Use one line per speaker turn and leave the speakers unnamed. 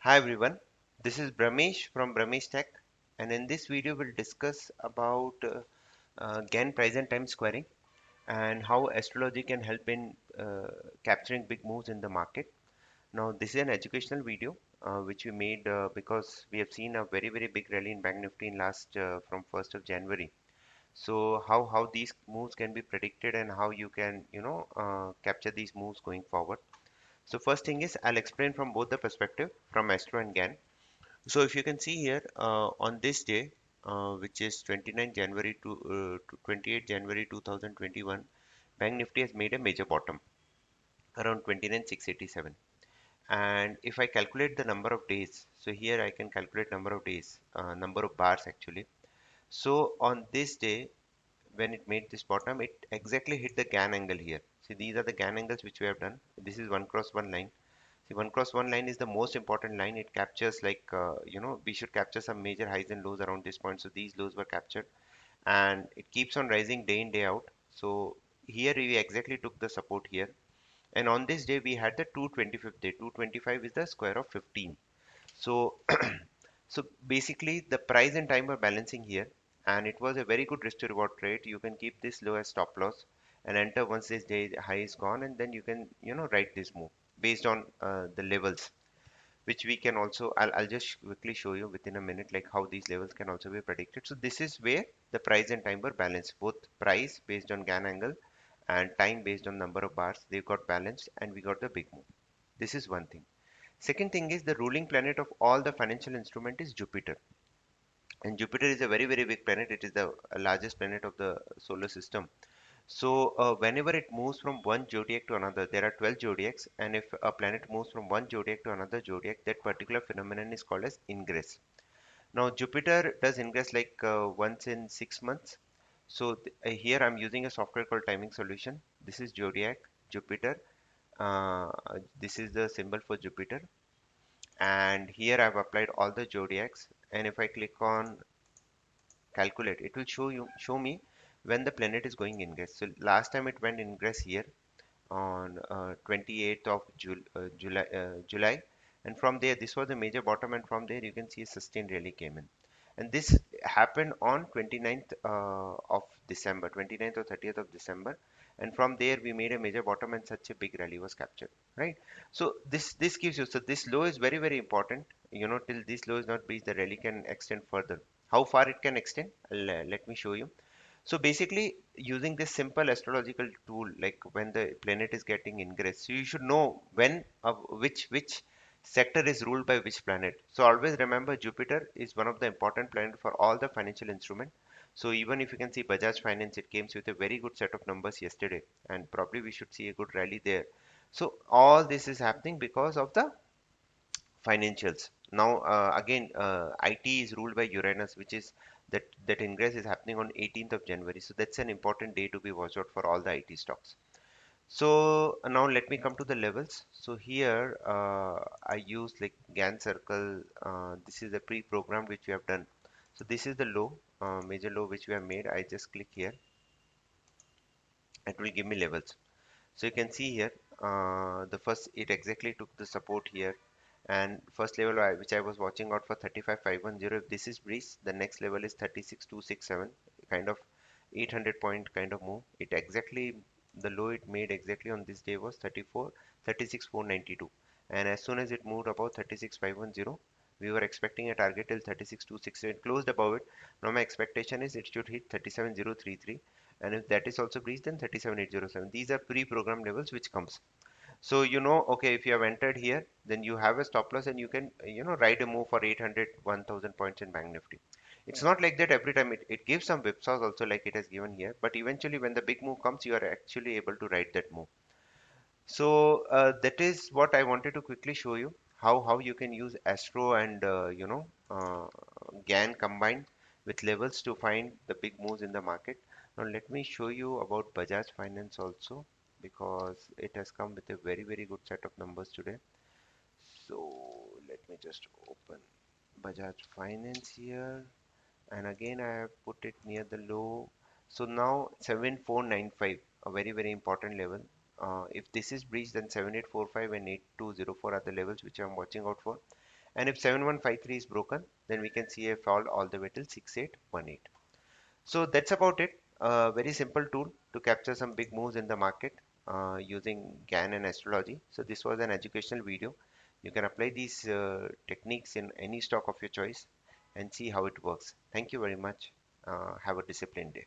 Hi everyone, this is Bramesh from Bramesh Tech, and in this video we'll discuss about Gann price and time squaring and how astrology can help in capturing big moves in the market. Now this is an educational video which we made because we have seen a very big rally in Bank Nifty in last from 1st of January. So how these moves can be predicted and how you can capture these moves going forward. So first thing is I'll explain from both the perspective from Astro and Gann. So if you can see here on this day, which is 29 January to 28 January 2021, Bank Nifty has made a major bottom around 29,687. And if I calculate the number of days, so here I can calculate number of days, number of bars actually. So on this day, when it made this bottom, it exactly hit the Gann angle here. See, these are the Gann angles which we have done. This is one cross one line. See, one cross one line is the most important line. It captures like, we should capture some major highs and lows around this point. So these lows were captured and it keeps on rising day in, day out. So here we exactly took the support here. And on this day, we had the 225th day. 225 is the square of 15. So, so basically the price and time were balancing here and it was a very good risk to reward trade. You can keep this low as stop loss and enter once this day high is gone, and then you can, write this move based on the levels which we can also I'll just quickly show you within a minute like how these levels can also be predicted. So this is where the price and time were balanced, both price based on Gann angle and time based on number of bars. They got balanced and we got the big move. This is one thing. Second thing is the ruling planet of all the financial instrument is Jupiter, and Jupiter is a very big planet. It is the largest planet of the solar system. So whenever it moves from one zodiac to another, there are 12 zodiacs, and if a planet moves from one zodiac to another zodiac, that particular phenomenon is called as ingress. Now Jupiter does ingress like once in 6 months. So here I'm using a software called Timing Solution. This is zodiac Jupiter. Uh, this is the symbol for Jupiter, and here I've applied all the zodiacs. And if I click on calculate, it will show me when the planet is going ingress. So last time it went ingress here on 28th of July, and from there this was a major bottom, and from there you can see a sustained rally came in, and this happened on 29th of December, 29th or 30th of December, and from there we made a major bottom and such a big rally was captured, right? So this gives you, so this low is very important, till this low is not breached the rally can extend further. How far it can extend, let me show you. So basically, using this simple astrological tool, like when the planet is getting ingress, so you should know when which sector is ruled by which planet. So always remember, Jupiter is one of the important planet for all the financial instrument. So even if you can see Bajaj Finance, it came with a very good set of numbers yesterday, and probably we should see a good rally there. So all this is happening because of the financials. Now again, IT is ruled by Uranus, which is that ingress is happening on 18th of January. So that's an important day to be watched out for all the IT stocks. So now let me come to the levels. So here I use like Gann circle. This is a pre-program which we have done. So this is the low, major low which we have made. I just click here. It will give me levels. So you can see here, the first, it exactly took the support here, and first level which I was watching out for 35,510. If this is breached, the next level is 36,267, kind of 800 point kind of move. It exactly, the low it made exactly on this day was 36,492, and as soon as it moved about 36,510, we were expecting a target till 36,267, closed above it. Now my expectation is it should hit 37,033, and if that is also breached, then 37,807. These are pre-programmed levels which comes. So okay, if you have entered here, then you have a stop loss and you can ride a move for 800 1000 points in Bank Nifty. It's not like that every time. It gives some whipsaws also, like it has given here, but eventually when the big move comes, you are actually able to ride that move. So that is what I wanted to quickly show you, how you can use Astro and Gann combined with levels to find the big moves in the market. Now let me show you about Bajaj Finance also, because it has come with a very good set of numbers today. So let me just open Bajaj Finance here, and again I have put it near the low. So now 7495, a very important level. If this is breached, then 7845 and 8204 are the levels which I'm watching out for. And if 7153 is broken, then we can see a fall all the way till 6818. So that's about it. A very simple tool to capture some big moves in the market using Gann and astrology. So this was an educational video. You can apply these techniques in any stock of your choice and see how it works. Thank you very much. Have a disciplined day.